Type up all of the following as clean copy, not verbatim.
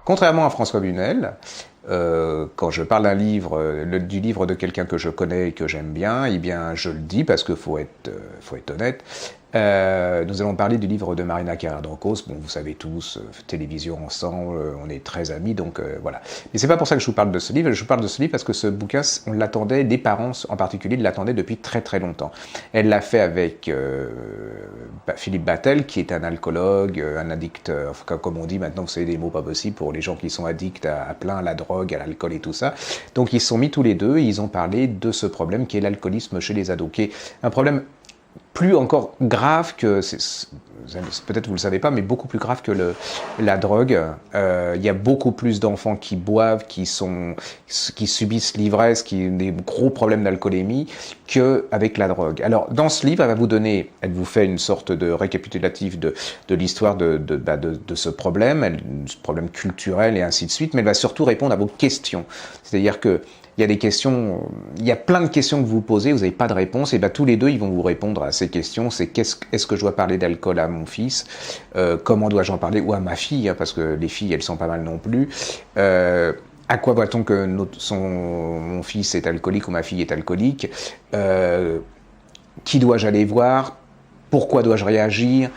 contrairement à François Bunel, quand je parle d'un livre, du livre de quelqu'un que je connais et que j'aime bien, eh bien je le dis parce qu'il faut être honnête. Nous allons parler du livre de Marina Carrère-Dancos. Bon, vous savez tous, télévision ensemble, on est très amis, donc voilà. Mais c'est pas pour ça que je vous parle de ce livre. Je vous parle de ce livre parce que ce bouquin, on l'attendait, les parents en particulier l'attendaient depuis très très longtemps. Elle l'a fait avec Philippe Battel, qui est un alcoologue, un addict, enfin, comme on dit maintenant, vous savez des mots pas possibles pour les gens qui sont addicts à plein, à la drogue, à l'alcool et tout ça. Donc ils se sont mis tous les deux et ils ont parlé de ce problème qui est l'alcoolisme chez les ados, qui est un problème plus encore grave que, peut-être vous ne le savez pas, mais beaucoup plus grave que la drogue. Il y a beaucoup plus d'enfants qui boivent, qui subissent l'ivresse, qui ont des gros problèmes d'alcoolémie, qu'avec la drogue. Alors, dans ce livre, elle vous fait une sorte de récapitulatif de l'histoire de ce problème culturel et ainsi de suite, mais elle va surtout répondre à vos questions. C'est-à-dire que il y a des questions, il y a plein de questions que vous posez, vous n'avez pas de réponse, et bien tous les deux, ils vont vous répondre à ces questions. C'est est-ce que je dois parler d'alcool à mon fils, comment dois-je en parler, ou à ma fille, hein, parce que les filles, elles sont pas mal non plus. À quoi voit-on que mon fils est alcoolique ou ma fille est alcoolique, qui dois-je aller voir, pourquoi dois-je réagir,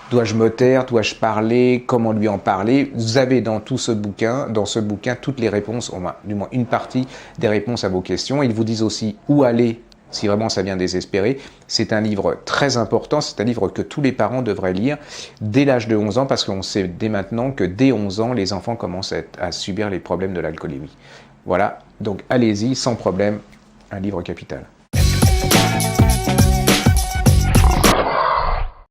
dois-je me taire, dois-je parler, comment lui en parler? Vous avez dans ce bouquin, toutes les réponses, au moins, du moins une partie des réponses à vos questions. Ils vous disent aussi où aller si vraiment ça vient désespérer. C'est un livre très important, c'est un livre que tous les parents devraient lire dès l'âge de 11 ans, parce qu'on sait dès maintenant que dès 11 ans, les enfants commencent à subir les problèmes de l'alcoolémie. Voilà, donc allez-y, sans problème, un livre capital.